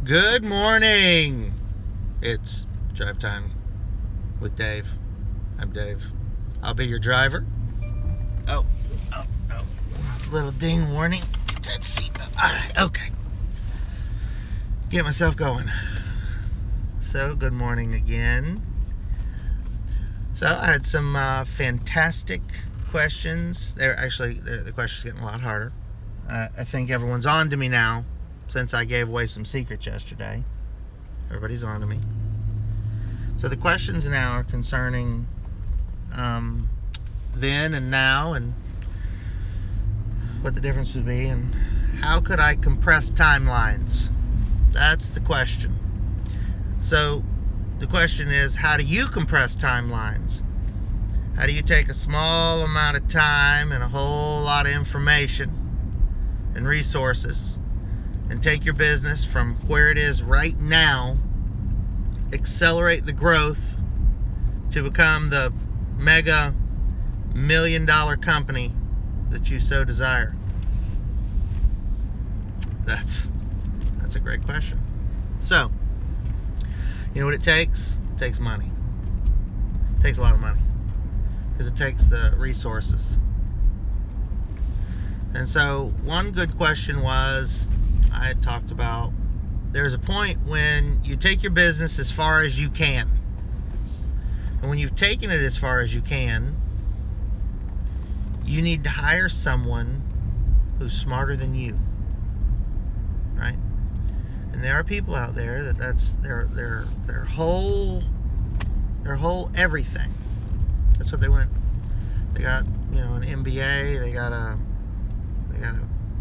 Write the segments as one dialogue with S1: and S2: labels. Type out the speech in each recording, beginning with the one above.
S1: Good morning. It's drive time with Dave. I'm Dave. I'll be your driver. Oh. Little ding warning. Turn the seatbelt. All right, okay. Get myself going. So, good morning again. So, I had some fantastic questions. The questions are getting a lot harder. I think everyone's on to me now since I gave away some secrets yesterday. Everybody's on to me. So the questions now are concerning then and now, and what the difference would be, and how could I compress timelines? That's the question. So the question is, how do you compress timelines? How do you take a small amount of time and a whole lot of information and resources and take your business from where it is right now, accelerate the growth to become the mega $1 million company that you so desire? That's a great question. So, you know what it takes? It takes money. It takes a lot of money because it takes the resources. And so one good question was, I had talked about, there's a point when you take your business as far as you can. And when you've taken it as far as you can, you need to hire someone who's smarter than you. Right? And there are people out there that's their whole everything. That's what they went. They got, an MBA, they got a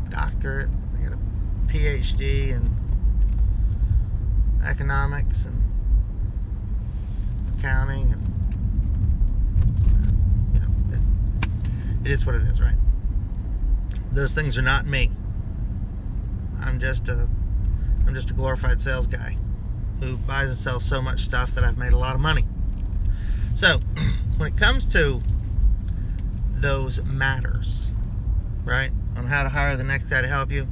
S1: doctorate, they got a PhD in economics and accounting, and it is what it is, right? Those things are not me. I'm just a glorified sales guy who buys and sells so much stuff that I've made a lot of money. So when it comes to those matters, right, on how to hire the next guy to help you,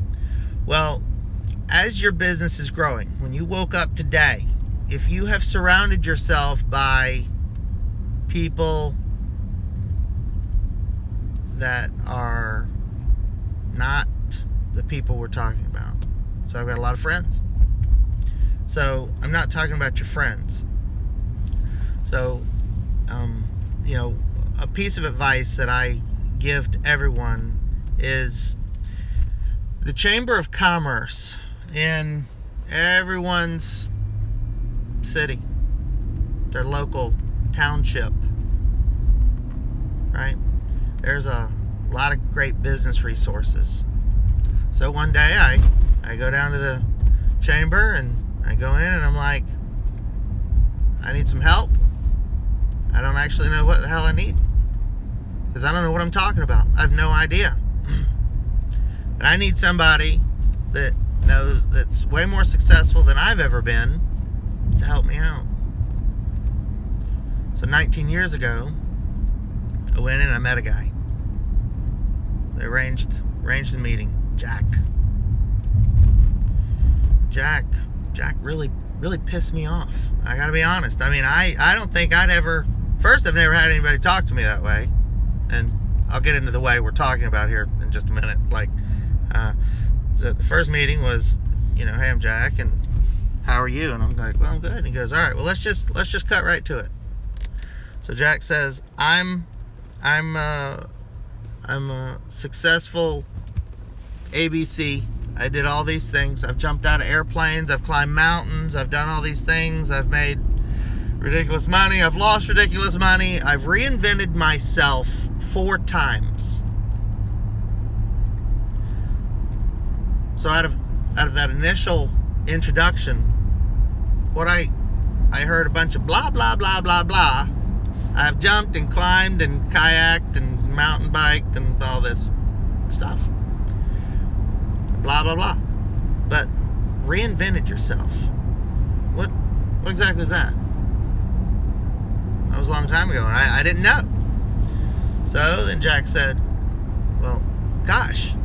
S1: well, as your business is growing, when you woke up today, if you have surrounded yourself by people that are not the people we're talking about. So I've got a lot of friends. So I'm not talking about your friends. So, a piece of advice that I give to everyone is the Chamber of Commerce in everyone's city, their local township, right? There's a lot of great business resources. So one day I go down to the chamber and I go in and I'm like, I need some help. I don't actually know what the hell I need because I don't know what I'm talking about. I have no idea. And I need somebody that knows, that's way more successful than I've ever been, to help me out. So 19 years ago, I went in and I met a guy. They arranged the meeting. Jack really pissed me off. I gotta be honest. I mean, I don't think I've never had anybody talk to me that way. And I'll get into the way we're talking about here in just a minute. So the first meeting was, hey, I'm Jack, and how are you? And I'm like, well, I'm good. And he goes, all right, well, let's just cut right to it. So Jack says, I'm a successful ABC. I did all these things. I've jumped out of airplanes. I've climbed mountains. I've done all these things. I've made ridiculous money. I've lost ridiculous money. I've reinvented myself 4 times. So out of that initial introduction, what I heard a bunch of blah, blah, blah, blah, blah. I've jumped and climbed and kayaked and mountain biked and all this stuff. Blah, blah, blah. But reinvented yourself. What exactly is that? That was a long time ago, and I didn't know. So then Jack said, well, gosh,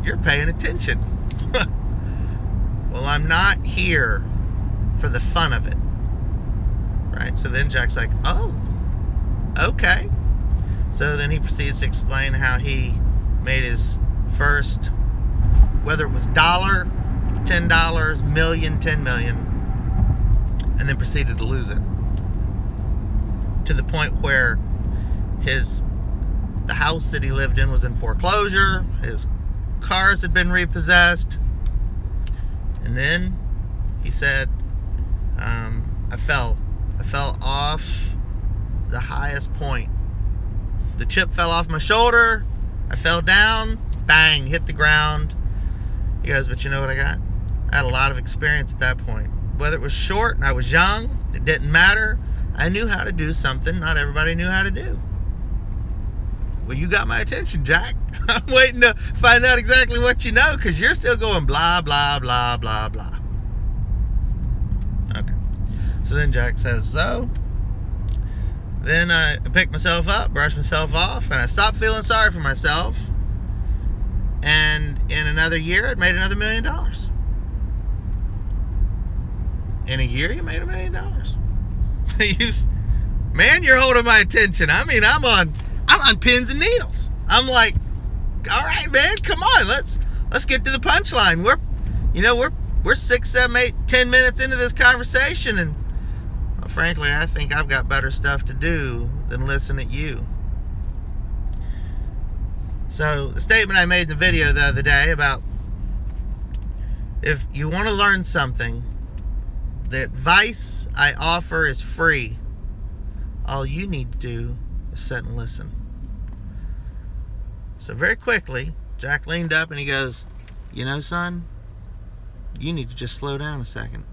S1: you're paying attention. well, I'm not here for the fun of it. Right? So then Jack's like, oh, okay. So then he proceeds to explain how he made his first, whether it was $1, $10, million, 10 million, and then proceeded to lose it. To the point where the house that he lived in was in foreclosure, his cars had been repossessed, and then he said, I fell off the highest point. The chip fell off my shoulder, I fell down, bang, hit the ground. He goes, but you know what I got? I had a lot of experience at that point. Whether it was short and I was young, it didn't matter. I knew how to do something not everybody knew how to do. Well, you got my attention, Jack. I'm waiting to find out exactly what you know, because you're still going blah, blah, blah, blah, blah. Okay. So then Jack says, so then I picked myself up, brushed myself off, and I stopped feeling sorry for myself. And in another year, I'd made another $1 million. In a year, you made $1 million. Man, you're holding my attention. I mean, I'm on pins and needles. I'm like, all right, man, come on, let's get to the punchline. We're 6, 7, 8, 10 minutes into this conversation, and well, frankly, I think I've got better stuff to do than listen at you. So the statement I made in the video the other day about if you want to learn something, the advice I offer is free. All you need to do is sit and listen. So very quickly, Jack leaned up and he goes, you know, son, you need to just slow down a second.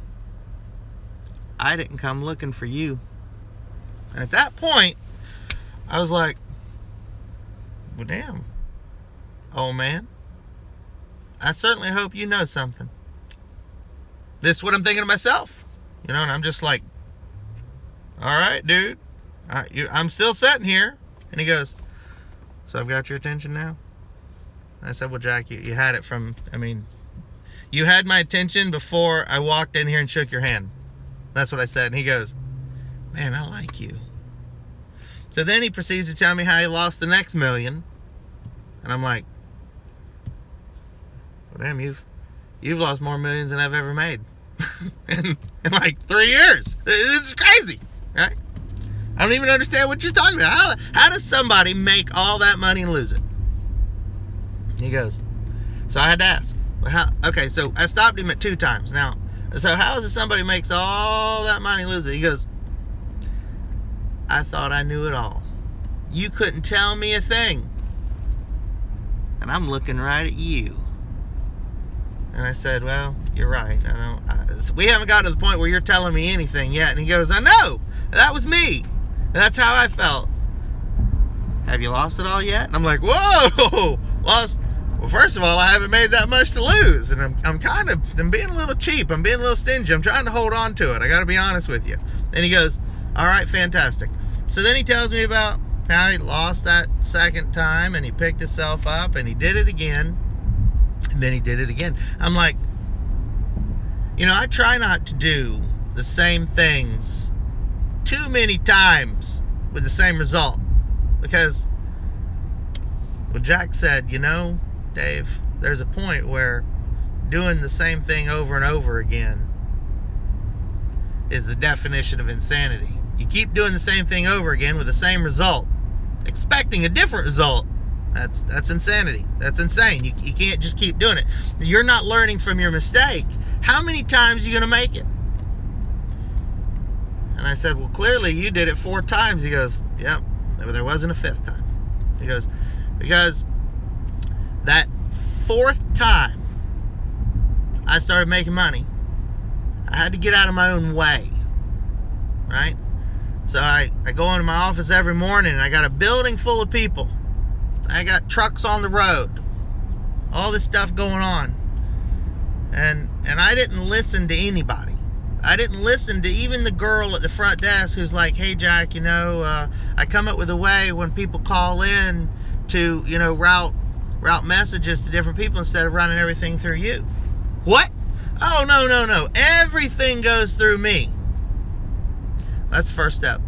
S1: I didn't come looking for you. And at that point, I was like, well, damn, old man, I certainly hope you know something. This is what I'm thinking to myself. And I'm just like, all right, dude, I'm still sitting here. And he goes, so I've got your attention now? And I said, well, Jack, you had it you had my attention before I walked in here and shook your hand. That's what I said. And he goes, man, I like you. So then he proceeds to tell me how he lost the next $1 million. And I'm like, well, damn, you've lost more millions than I've ever made. in like 3 years. This is crazy, right? I don't even understand what you're talking about. How does somebody make all that money and lose it? He goes, so I had to ask, okay, so I stopped him at 2 times. Now, so how is it somebody makes all that money and lose it? He goes, I thought I knew it all. You couldn't tell me a thing. And I'm looking right at you. And I said, well, you're right. We haven't gotten to the point where you're telling me anything yet. And he goes, I know. That was me. And that's how I felt. Have you lost it all yet? And I'm like, whoa, lost. Well, first of all, I haven't made that much to lose. And I'm being a little cheap. I'm being a little stingy. I'm trying to hold on to it. I got to be honest with you. And he goes, all right, fantastic. So then he tells me about how he lost that second time and he picked himself up and he did it again. And then he did it again. I'm like, I try not to do the same things too many times with the same result. Because, well, Jack said, Dave, there's a point where doing the same thing over and over again is the definition of insanity. You keep doing the same thing over again with the same result, expecting a different result. That's insanity. That's insane. You can't just keep doing it. You're not learning from your mistake. How many times are you going to make it? And I said, well, clearly you did it 4 times. He goes, yep, there wasn't a 5th time. He goes, because that 4th time I started making money, I had to get out of my own way, right? So I go into my office every morning and I got a building full of people. I got trucks on the road, all this stuff going on, and I didn't listen to anybody. I didn't listen to even the girl at the front desk who's like, hey, Jack, I come up with a way when people call in to, route messages to different people instead of running everything through you. What? Oh, no. Everything goes through me. That's the first step.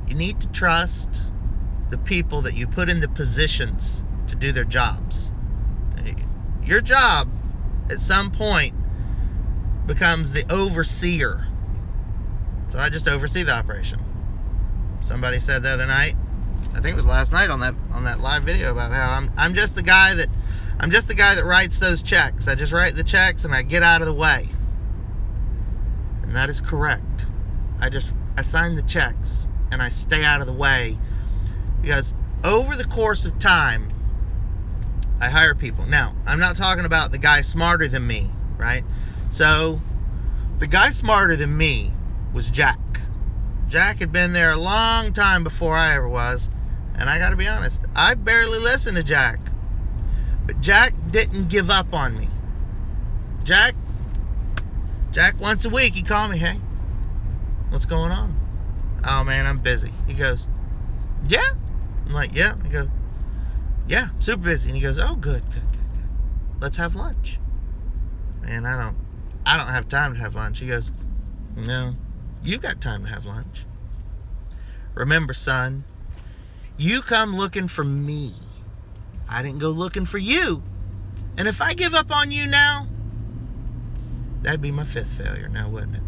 S1: You need to trust the people that you put in the positions to do their jobs. Your job, at some point, becomes the overseer. So I just oversee the operation. Somebody said the other night, I think it was last night on that live video, about how I'm just the guy that writes those checks. I just write the checks and I get out of the way. And that is correct. I sign the checks and I stay out of the way, because over the course of time, I hire people. Now, I'm not talking about the guy smarter than me, right? So, the guy smarter than me was Jack. Jack had been there a long time before I ever was, and I gotta be honest, I barely listened to Jack. But Jack didn't give up on me. Jack, once a week, he called me, hey, what's going on? Oh man, I'm busy. He goes, yeah? I'm like, yeah. He goes, yeah, super busy. And he goes, oh, good. Let's have lunch. Man, I don't have time to have lunch. He goes, no, you got time to have lunch. Remember, son, you come looking for me. I didn't go looking for you. And if I give up on you now, that'd be my 5th failure now, wouldn't it?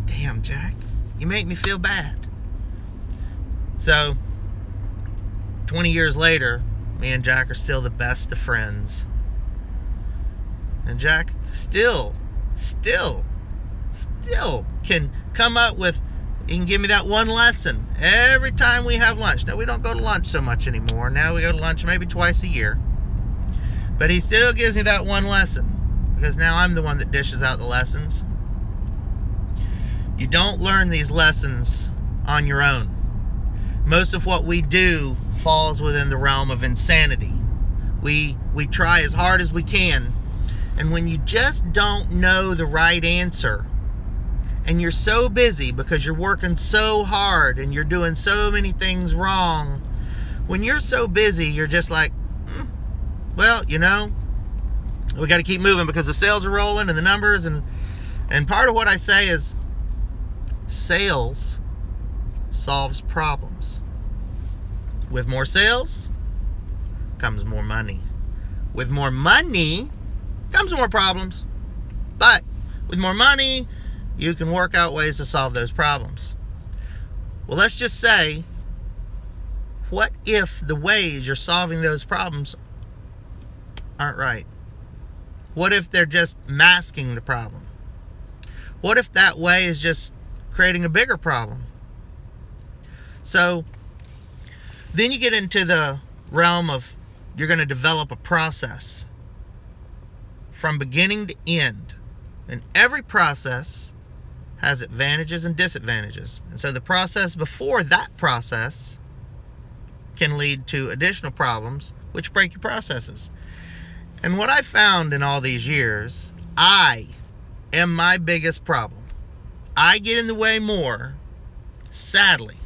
S1: Damn, Jack, you make me feel bad. So, 20 years later, me and Jack are still the best of friends. And Jack still can come up with, he can give me that one lesson every time we have lunch. Now, we don't go to lunch so much anymore. Now we go to lunch maybe twice a year. But he still gives me that one lesson, because now I'm the one that dishes out the lessons. You don't learn these lessons on your own. Most of what we do falls within the realm of insanity. We try as hard as we can, and when you just don't know the right answer, and you're so busy because you're working so hard and you're doing so many things wrong, when you're so busy, you're just like, well, we got to keep moving because the sales are rolling and the numbers, and part of what I say is sales solves problems. With more sales comes more money. With more money comes more problems. But with more money, you can work out ways to solve those problems. Well, let's just say, what if the ways you're solving those problems aren't right? What if they're just masking the problem? What if that way is just creating a bigger problem? So then you get into the realm of, you're going to develop a process from beginning to end. And every process has advantages and disadvantages. And so the process before that process can lead to additional problems, which break your processes. And what I found in all these years, I am my biggest problem. I get in the way more, sadly.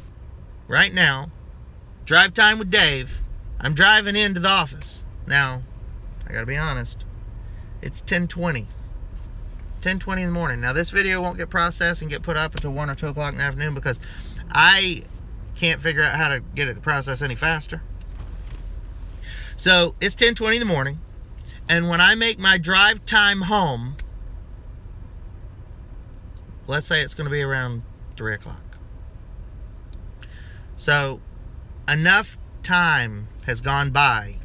S1: Right now, drive time with Dave, I'm driving into the office. Now, I gotta be honest, it's 10:20 in the morning. Now, this video won't get processed and get put up until 1 or 2 o'clock in the afternoon, because I can't figure out how to get it to process any faster. So, it's 10:20 in the morning, and when I make my drive time home, let's say it's going to be around 3 o'clock. So, enough time has gone by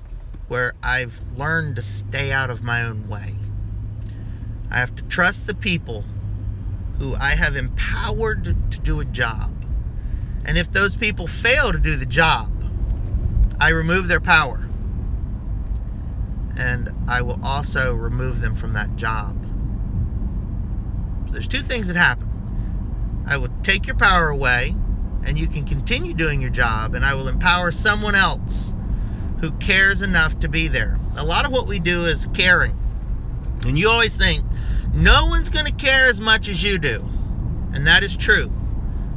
S1: where I've learned to stay out of my own way. I have to trust the people who I have empowered to do a job. And if those people fail to do the job, I remove their power. And I will also remove them from that job. So there's 2 things that happen. I will take your power away, and you can continue doing your job, and I will empower someone else who cares enough to be there. A lot of what we do is caring. And you always think, no one's going to care as much as you do. And that is true.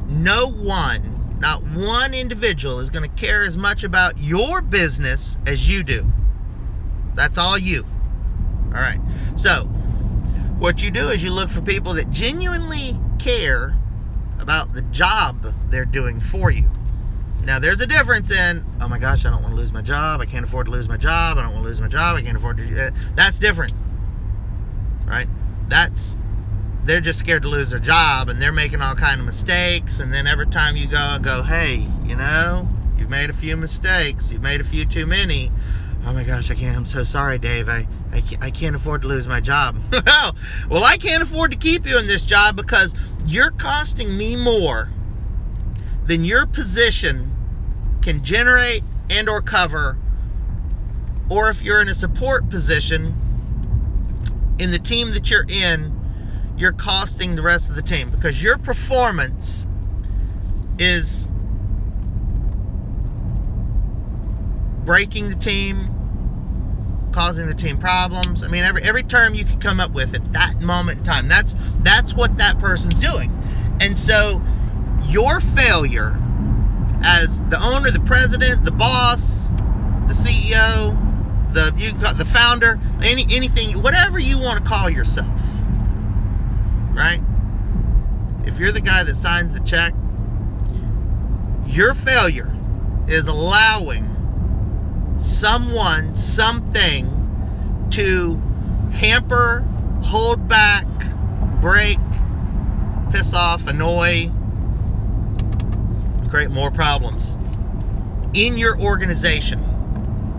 S1: No one, not one individual, is going to care as much about your business as you do. That's all you. All right. So what you do is you look for people that genuinely care about the job they're doing for you. Now, there's a difference in, oh my gosh, I don't want to lose my job. I can't afford to lose my job. I don't want to lose my job. I can't afford to. That's different, right? They're just scared to lose their job, and they're making all kind of mistakes. And then every time you go, hey, you've made a few mistakes. You've made a few too many. Oh my gosh, I'm so sorry, Dave. I can't afford to lose my job. Well, I can't afford to keep you in this job because you're costing me more than your position can generate and or cover. Or if you're in a support position in the team that you're in, you're costing the rest of the team because your performance is breaking the team, causing the team problems. I mean, every term you can come up with at that moment in time, that's what that person's doing. And so your failure as the owner, the president, the boss, the CEO, the founder, anything, whatever you want to call yourself, right? If you're the guy that signs the check, your failure is allowing someone, something to hamper, hold back, break, piss off, annoy, create more problems in your organization.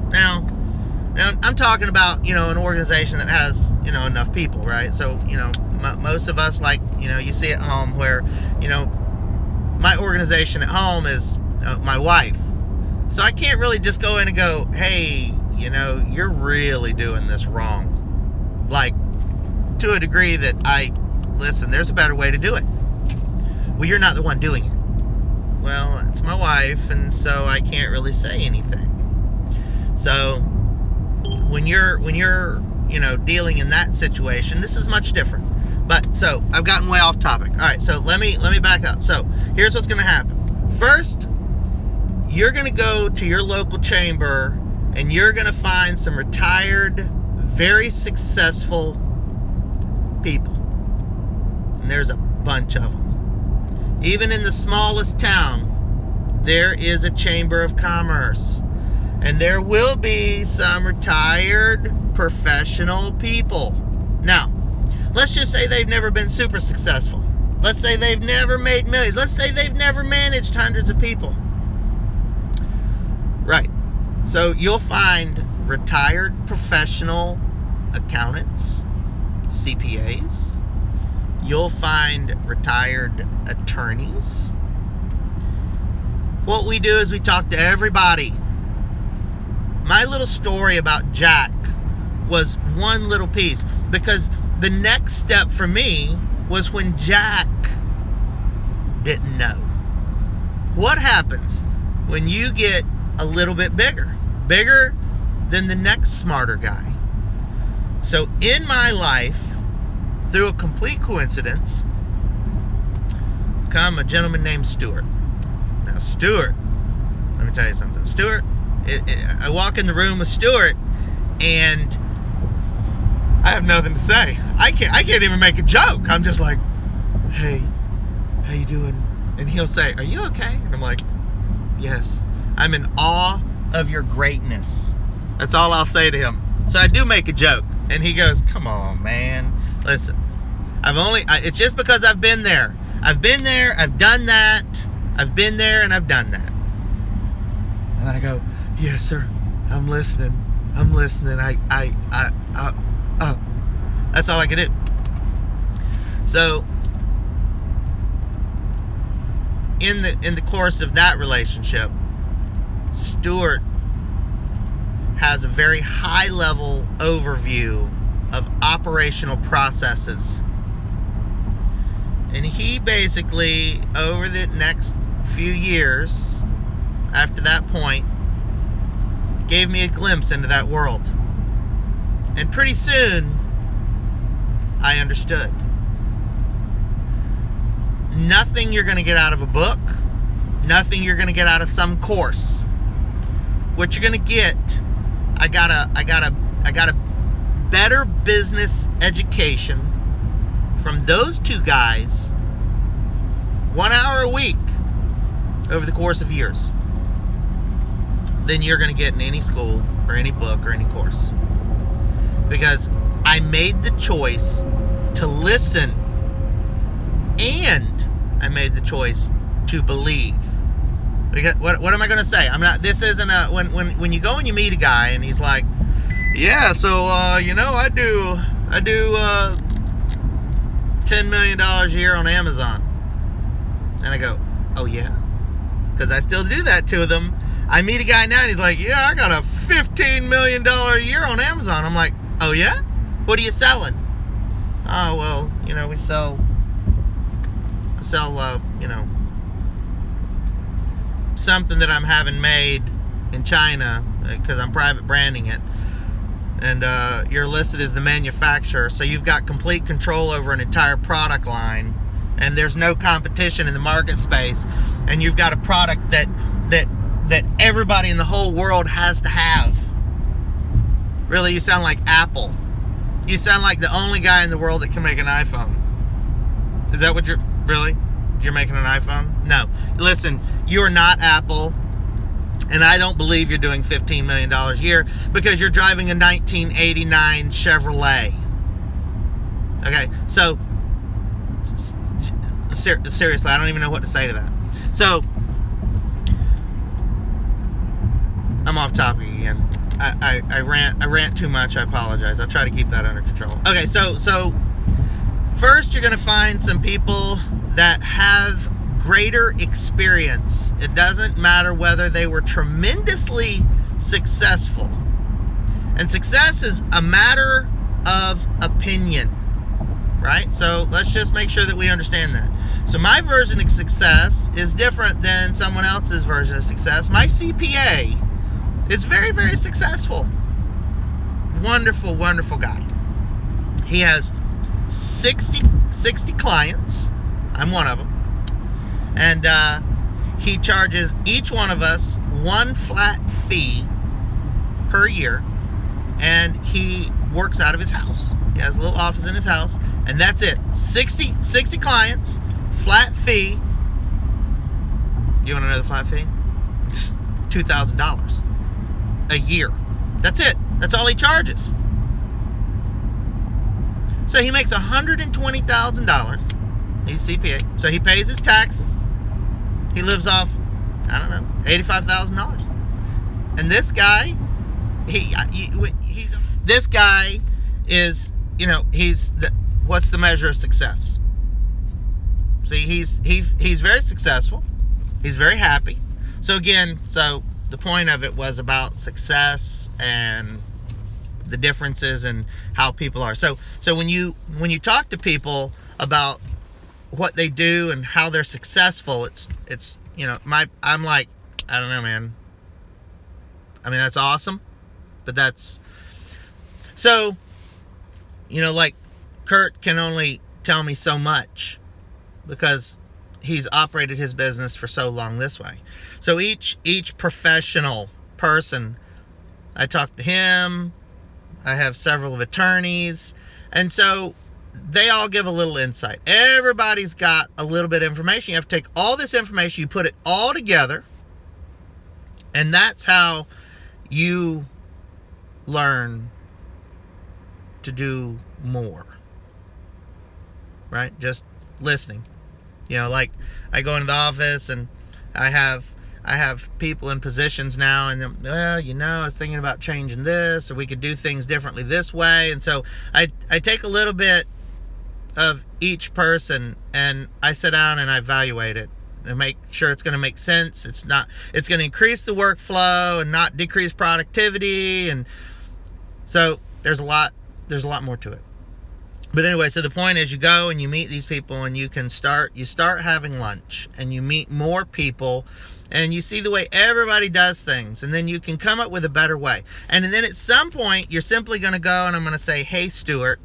S1: Now I'm talking about, an organization that has, enough people, right? So, most of us, like, you see at home where, my organization at home is my wife. So I can't really just go in and go, hey, you're really doing this wrong. Like, to a degree that listen, there's a better way to do it. Well, you're not the one doing it. Well, it's my wife, and so I can't really say anything. So when you're dealing in that situation, this is much different. But so I've gotten way off topic. All right, so let me back up. So here's what's going to happen. First, you're going to go to your local chamber and you're going to find some retired, very successful people. And there's a bunch of them. Even in the smallest town, there is a chamber of commerce. And there will be some retired professional people. Now, let's just say they've never been super successful. Let's say they've never made millions. Let's say they've never managed hundreds of people. Right. So you'll find retired professional accountants, CPAs. You'll find retired attorneys. What we do is we talk to everybody. My little story about Jack was one little piece, because the next step for me was when Jack didn't know. What happens when you get a little bit bigger than the next smarter guy? So in my life, through a complete coincidence, come a gentleman named Stuart. Now Stuart, let me tell you something. Stuart, I walk in the room with Stuart and I have nothing to say. I can't even make a joke. I'm just like, hey, how you doing? And he'll say, are you okay? And I'm like, yes, I'm in awe of your greatness. That's all I'll say to him. So I do make a joke. And he goes, come on, man. Listen, it's just because I've been there. I've been there, I've done that. I've been there and I've done that. And I go, yes, sir. I'm listening. That's all I can do. So, in the course of that relationship, Stuart has a very high level overview of operational processes. And he basically, over the next few years, after that point, gave me a glimpse into that world. And pretty soon, I understood. Nothing you're going to get out of a book, nothing you're going to get out of some course. What you're going to get, I gotta better business education from those two guys 1 hour a week over the course of years than you're going to get in any school or any book or any course. Because I made the choice to listen, and I made the choice to believe. Because what am I going to say? I'm not. This isn't a when you go and you meet a guy and he's like, yeah, so I do $10 million a year on Amazon, and I go, oh yeah, because I still do that to them. I meet a guy now and he's like, yeah, I got a $15 million a year on Amazon. I'm like, oh yeah? What are you selling? Oh, well, we sell, something that I'm having made in China because I'm private branding it. And you're listed as the manufacturer, so you've got complete control over an entire product line, and there's no competition in the market space, and you've got a product that everybody in the whole world has to have. Really, you sound like Apple. You sound like the only guy in the world that can make an iPhone. Is that what you're making an iPhone? No. Listen, you're not Apple, and I don't believe you're doing $15 million a year because you're driving a 1989 Chevrolet. Okay, so seriously, I don't even know what to say to that. So, I'm off topic again. I rant too much. I apologize. I'll try to keep that under control. Okay, so first you're going to find some people that have greater experience. It doesn't matter whether they were tremendously successful. And success is a matter of opinion, right? So let's just make sure that we understand that. So my version of success is different than someone else's version of success. My CPA is very, very successful. Wonderful, wonderful guy. He has 60 clients. I'm one of them. And he charges each one of us one flat fee per year. And he works out of his house. He has a little office in his house. And that's it. 60 clients, flat fee. You want to know the flat fee? It's $2,000 a year. That's it. That's all he charges. So he makes $120,000. He's CPA. So he pays his taxes. He lives off, I don't know, $85,000. And this guy, this guy is, what's the measure of success? See, he's very successful. He's very happy. So again, the point of it was about success and the differences in how people are. So when you talk to people about what they do and how they're successful, it's I'm like, I don't know, man. I mean, that's awesome, but that's so, like Kurt can only tell me so much because he's operated his business for so long this way. So each professional person, I talk to him. I have several of attorneys, and so they all give a little insight. Everybody's got a little bit of information. You have to take all this information, you put it all together, and that's how you learn to do more. Right? Just listening. Like I go into the office and I have people in positions now, and I was thinking about changing this, or we could do things differently this way. And so I take a little bit of each person and I sit down and I evaluate it and make sure it's going to make sense. It's going to increase the workflow and not decrease productivity. And so there's a lot more to it. But anyway, so the point is you go and you meet these people and you start having lunch and you meet more people and you see the way everybody does things, and then you can come up with a better way. And then at some point you're simply going to go and I'm going to say, hey, Stuart,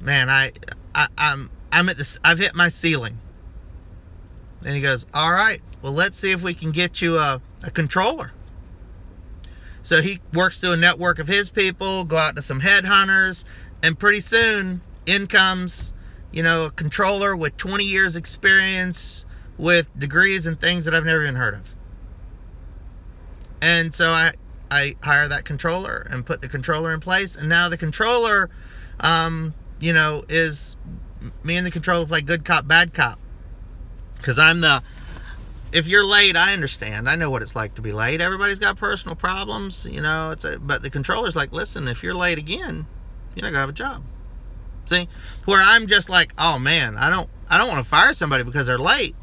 S1: man, I'm at this, I've hit my ceiling. And he goes, all right, well, let's see if we can get you a controller. So he works through a network of his people, go out to some headhunters, and pretty soon in comes, a controller with 20 years experience with degrees and things that I've never even heard of. And so I hire that controller and put the controller in place, and now the controller, is me and the controller play good cop, bad cop. Because if you're late, I understand. I know what it's like to be late. Everybody's got personal problems, but the controller's like, listen, if you're late again, you're not gonna have a job. See? Where I'm just like, oh man, I don't want to fire somebody because they're late.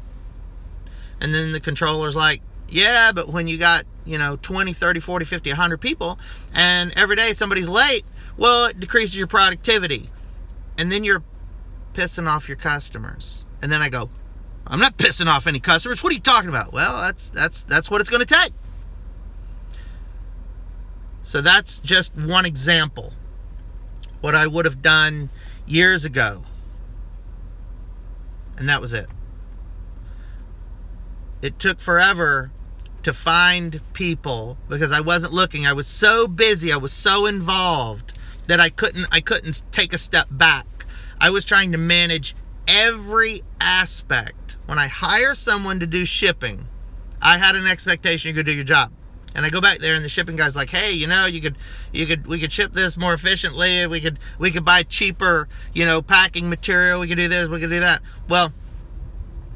S1: And then the controller's like, yeah, but when you got, 20, 30, 40, 50, 100 people, and every day somebody's late, well, it decreases your productivity. And then you're pissing off your customers. And then I go, I'm not pissing off any customers. What are you talking about? Well, that's what it's going to take. So that's just one example. What I would have done years ago. And that was it. It took forever to find people because I wasn't looking. I was so busy. I was so involved that I couldn't take a step back. I was trying to manage every aspect. When I hire someone to do shipping, I had an expectation you could do your job. And I go back there and the shipping guy's like, hey, we could ship this more efficiently. We could buy cheaper, packing material. We could do this, we could do that. Well,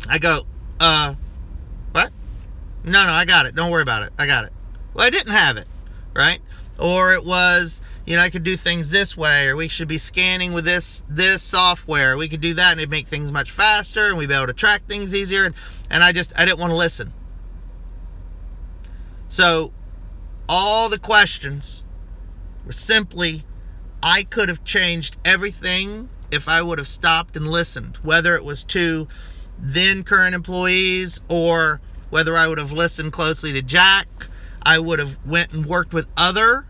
S1: I go, what? No, I got it. Don't worry about it. I got it. Well, I didn't have it, right? Or it was, I could do things this way, or we should be scanning with this software. We could do that and it'd make things much faster and we'd be able to track things easier. And I didn't want to listen. So all the questions were simply, I could have changed everything if I would have stopped and listened, whether it was to then current employees or whether I would have listened closely to Jack. I would have went and worked with other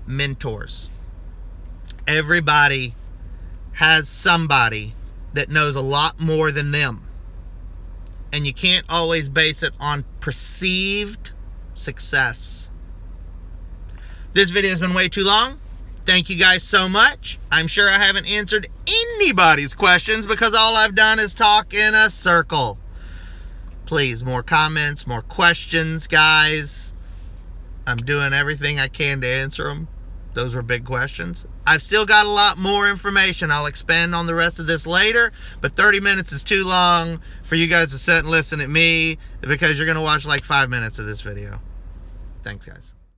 S1: mentors. Everybody has somebody that knows a lot more than them. And you can't always base it on perceived success. This video has been way too long. Thank you guys so much. I'm sure I haven't answered anybody's questions because all I've done is talk in a circle. Please, more comments, more questions, guys. I'm doing everything I can to answer them. Those were big questions. I've still got a lot more information. I'll expand on the rest of this later, but 30 minutes is too long for you guys to sit and listen at me because you're going to watch like 5 minutes of this video. Thanks, guys.